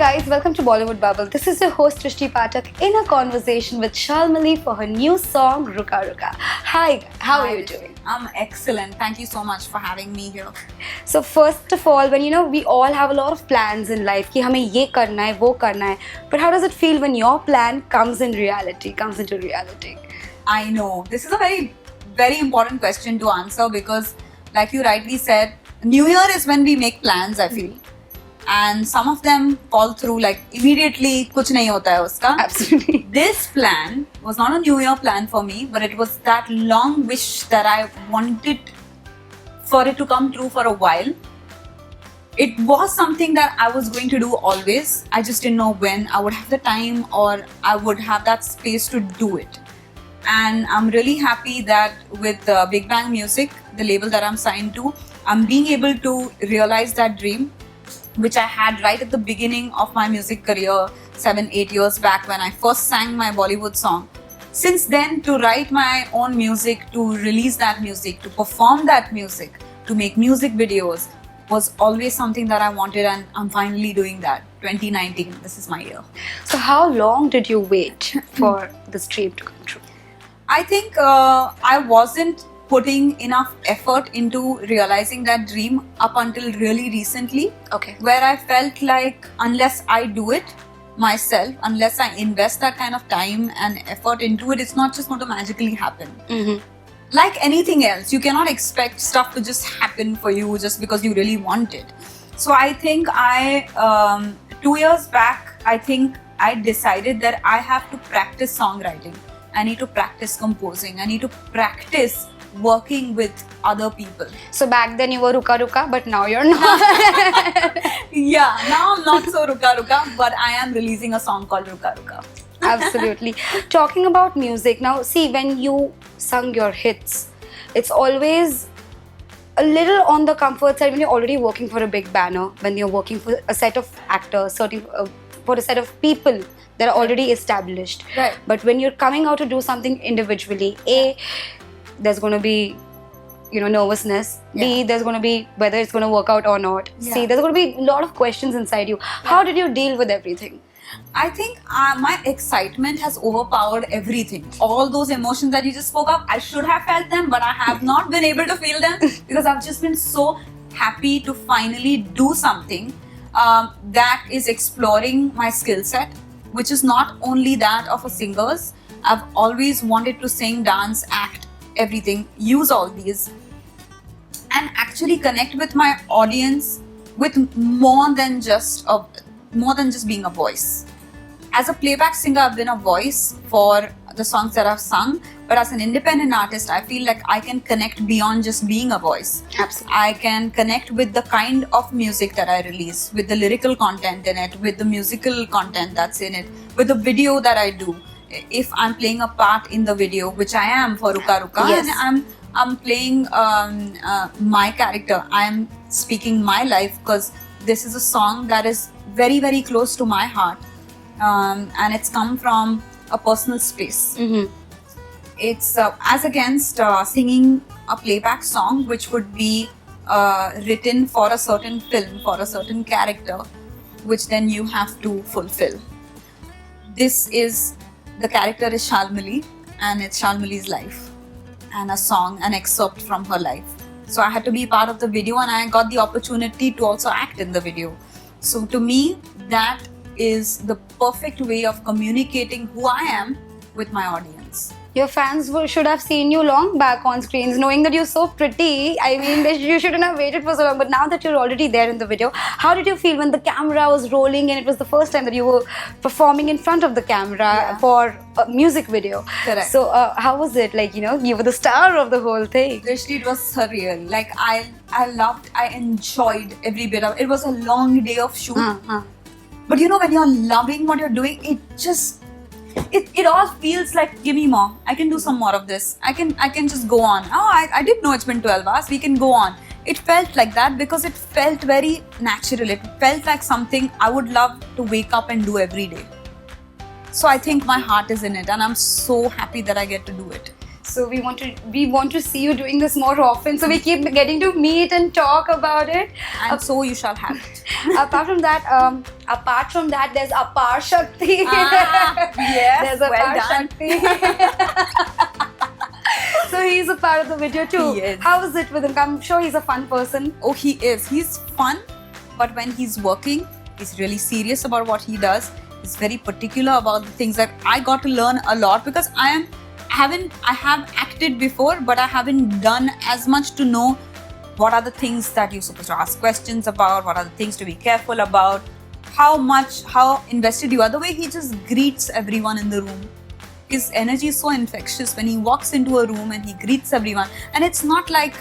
guys, welcome to Bollywood Bubble. This is your host Trishti Pathak in a conversation with Shalmali for her new song Ruka Ruka. Hi, how are you doing? I'm excellent. Thank you so much for having me here. So first of all, when we all have a lot of plans in life कि हमें ये करना है, वो करना है. But how does it feel when your plan comes into reality? I know. This is a very, very important question to answer because like you rightly said, New Year is when we make plans, I feel. And some of them fall through like immediately कुछ नहीं होता है उसका. Absolutely. This plan was not a New Year plan for me, but it was that long wish that I wanted for it to come true for a while. It was something that I was going to do always. I just didn't know when I would have the time or I would have that space to do it. And I'm really happy that with Big Bang Music, the label that I'm signed to, I'm being able to realize that dream, which I had right at the beginning of my music career 7-8 years back when I first sang my Bollywood song. Since then, to write my own music, to release that music, to perform that music, to make music videos was always something that I wanted, and I'm finally doing that. 2019, this is my year. So how long did you wait for this dream to come true? I think I wasn't putting enough effort into realizing that dream up until really recently. Okay. Where I felt like unless I do it myself, unless I invest that kind of time and effort into it, it's not just going to magically happen. Mm-hmm. Like anything else, you cannot expect stuff to just happen for you just because you really want it. So I think 2 years back, I think I decided that I have to practice songwriting. I need to practice composing. I need to practice working with other people. So back then you were Ruka Ruka, but now you're not. Yeah, now I'm not so Ruka Ruka, but I am releasing a song called Ruka Ruka. Absolutely. Talking about music, now see, when you sung your hits, it's always a little on the comfort side when you're already working for a big banner, when you're working for a set of actors, for a set of people that are already established. Right. But when you're coming out to do something individually, there's going to be nervousness. B, there's going to be whether it's going to work out or not. Yeah. C, there's going to be a lot of questions inside you. How did you deal with everything? I think my excitement has overpowered everything. All those emotions that you just spoke of, I should have felt them, but I have not been able to feel them because I've just been so happy to finally do something that is exploring my skill set, which is not only that of a singer's. I've always wanted to sing, dance, act, everything, use all these and actually connect with my audience with more than just being a voice. As a playback singer, I've been a voice for the songs that I've sung, but as an independent artist, I feel like I can connect beyond just being a voice. Absolutely. I can connect with the kind of music that I release, with the lyrical content in it, with the musical content that's in it, with the video that I do. If I'm playing a part in the video, which I am for Ruka Ruka, yes. and I'm playing my character, I'm speaking my life because this is a song that is very, very close to my heart, and it's come from a personal space. Mm-hmm. It's as against singing a playback song which would be written for a certain film, for a certain character, which then you have to fulfill. The character is Shalmali, and it's Shalmali's life and a song, an excerpt from her life. So I had to be part of the video, and I got the opportunity to also act in the video. So to me, that is the perfect way of communicating who I am with my audience. Your fans should have seen you long back on screens, knowing that you're so pretty. I mean, you shouldn't have waited for so long. But now that you're already there in the video, how did you feel when the camera was rolling and it was the first time that you were performing in front of the camera for a music video? Correct. So how was it? Like, you were the star of the whole thing. Actually, it was surreal. Like, I enjoyed every bit of it. It was a long day of shoot. But when you're loving what you're doing, it all feels like, give me more. I can do some more of this. I can just go on. Oh, I didn't know it's been 12 hours. We can go on. It felt like that because it felt very natural. It felt like something I would love to wake up and do every day. So I think my heart is in it, and I'm so happy that I get to do it. So we want to see you doing this more often. So we keep getting to meet and talk about it. And so you shall have it. Apart from that, there's Aparshakti. Yes, There's well done. Aparshakti. So he's a part of the video too. Yes. How is it with him? I'm sure he's a fun person. Oh, he is. He's fun, but when he's working, he's really serious about what he does. He's very particular about the things that I got to learn a lot, because I have acted before, but I haven't done as much to know what are the things that you're supposed to ask questions about, what are the things to be careful about, how invested you are. The way he just greets everyone in the room. His energy is so infectious when he walks into a room and he greets everyone. And it's not like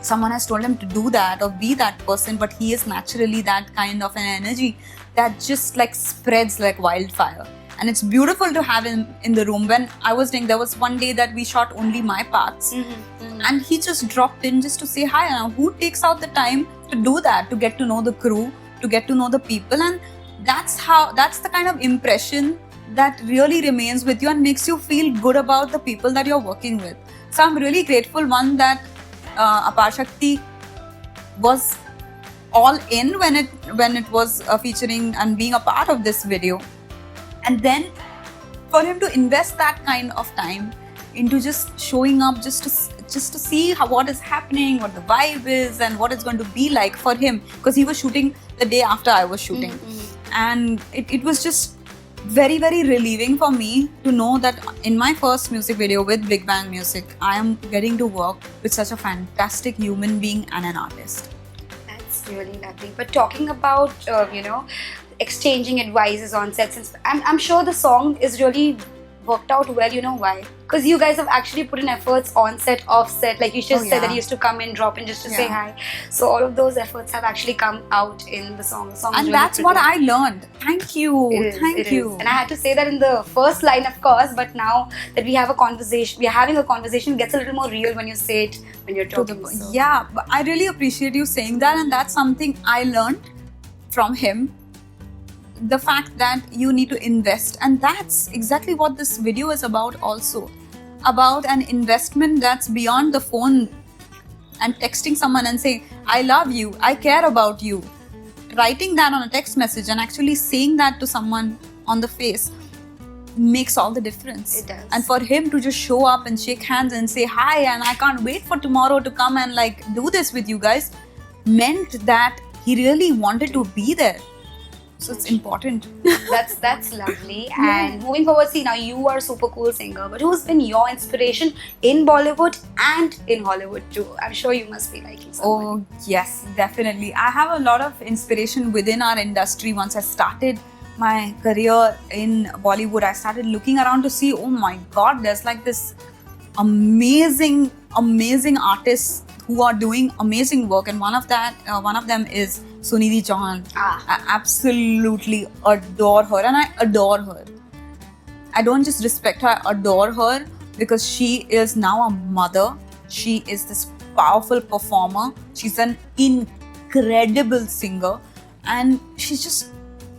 someone has told him to do that or be that person, but he is naturally that kind of an energy that just like spreads like wildfire. And it's beautiful to have him in the room. When I was doing, there was one day that we shot only my parts, and he just dropped in just to say hi. Now, who takes out the time to do that, to get to know the crew, to get to know the people? And that's the kind of impression that really remains with you and makes you feel good about the people that you're working with. So I'm really grateful, one, that Aparshakti was all in when it was featuring and being a part of this video, and then for him to invest that kind of time into just showing up just to see what is happening, what the vibe is, and what it's going to be like for him, because he was shooting the day after I was shooting. And it was just very, very relieving for me to know that in my first music video with Big Bang Music, I am getting to work with such a fantastic human being and an artist. That's really lovely. But talking about, exchanging advices on sets, and I'm sure the song is really worked out well. You know why? Because you guys have actually put in efforts on set, off set. Like you just said that you used to come in, drop in just to say hi. So all of those efforts have actually come out in the song. The song And is really that's pretty. what I learned. Thank you. Thank you. And I had to say that in the first line, of course, but now that we have a conversation, we are having a conversation, it gets a little more real when you say it, when you're talking. So. Yeah, but I really appreciate you saying that, and that's something I learned from him. The fact that you need to invest, and that's exactly what this video is about also. About an investment that's beyond the phone and texting someone and saying, I love you, I care about you. Writing that on a text message and actually saying that to someone on the face makes all the difference. It does. And for him to just show up and shake hands and say hi, and I can't wait for tomorrow to come and like do this with you guys, meant that he really wanted to be there. So it's important. That's lovely. And moving forward, see, now you are a super cool singer, but who's been your inspiration in Bollywood and in Hollywood too? I'm sure you must be liking someone. Oh yes, definitely. I have a lot of inspiration within our industry. Once I started my career in Bollywood, I started looking around to see, oh my God, there's like this amazing artists who are doing amazing work, and one of them is Sunidhi Chauhan. I absolutely adore her, and I adore her. I don't just respect her, I adore her because she is now a mother. She is this powerful performer. She's an incredible singer, and she's just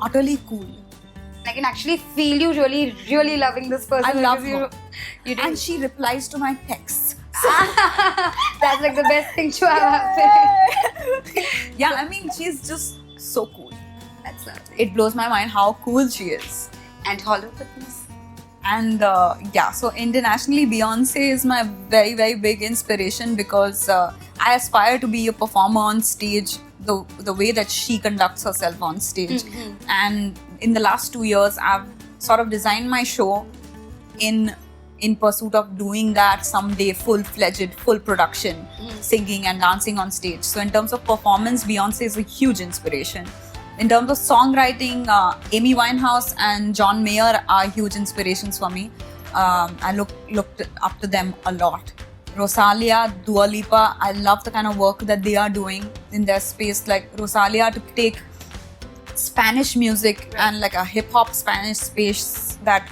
utterly cool. I can actually feel you really, really loving this person. I love her. You do. And she replies to my texts. That's like the best thing to have happened. Yeah, I mean, she's just so cool. That's lovely. It blows my mind how cool she is. And Hollywood. And so internationally, Beyoncé is my very, very big inspiration, because I aspire to be a performer on stage the way that she conducts herself on stage. And in the last 2 years, I've sort of designed my show in pursuit of doing that someday, full-fledged, full production, singing and dancing on stage. So in terms of performance, Beyoncé is a huge inspiration. In terms of songwriting, Amy Winehouse and John Mayer are huge inspirations for me. I looked up to them a lot. Rosalia, Dua Lipa, I love the kind of work that they are doing in their space. Like Rosalia, to take Spanish music and like a hip-hop Spanish space, that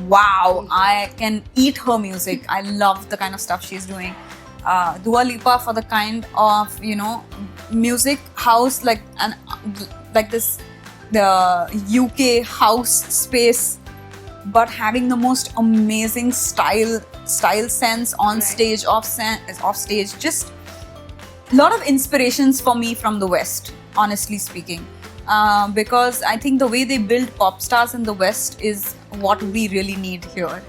wow, I can eat her music. I love the kind of stuff she's doing. Dua Lipa for the kind of, music house, the UK house space, but having the most amazing style style sense on Right. stage, off stage. Just a lot of inspirations for me from the West, honestly speaking. Because I think the way they build pop stars in the West is what we really need here.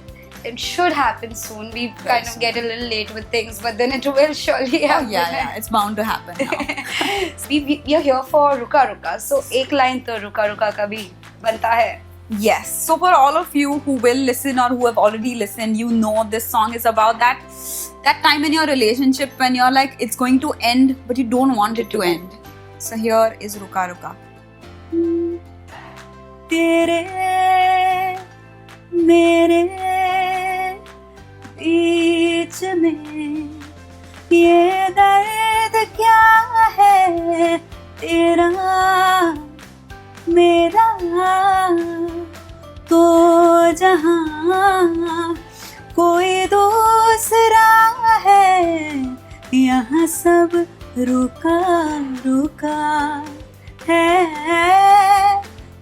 It should happen soon. We kind of get a little late with things, but then it will surely happen. Yeah, it's bound to happen now. we are here for Ruka Ruka. So, एक line तो Ruka Ruka का भी बनता है. Yes. So for all of you who will listen or who have already listened, you know this song is about that time in your relationship when you're like, it's going to end, but you don't want it to end. So here is Ruka Ruka. तेरे मेरे बीच में ये दर्द क्या है तेरा मेरा तो जहाँ कोई दूसरा है यहाँ सब रुका रुका है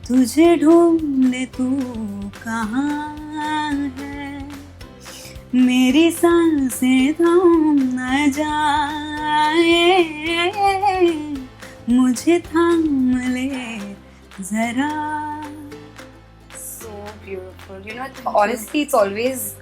तुझे ढूंढे तू कहाँ है मेरी सांसें थम न जाए मुझे थाम ले जरा. So beautiful. You know, honestly, it's always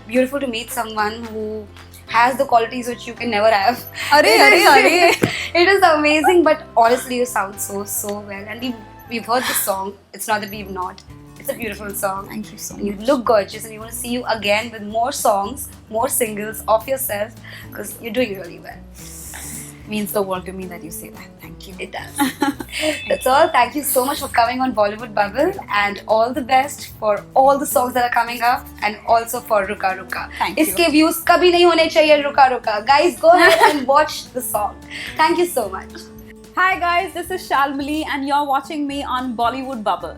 beautiful to meet someone who has the qualities which you can never have. Arey. It is amazing, but honestly, you sound so well. And we've heard the song. It's not that we've not. It's a beautiful song. Thank you so And you much. look gorgeous, and we want to see you again with more songs, more singles of yourself, because you're doing really well. Means the world to me that you say that. Thank you. It does. That's all. Thank you so much for coming on Bollywood Bubble, and all the best for all the songs that are coming up, and also for Ruka Ruka. Thank you. इसके views कभी नहीं होने चाहिए Ruka Ruka. Guys, go ahead and watch the song. Thank you so much. Hi guys, this is Shalmali and you're watching me on Bollywood Bubble.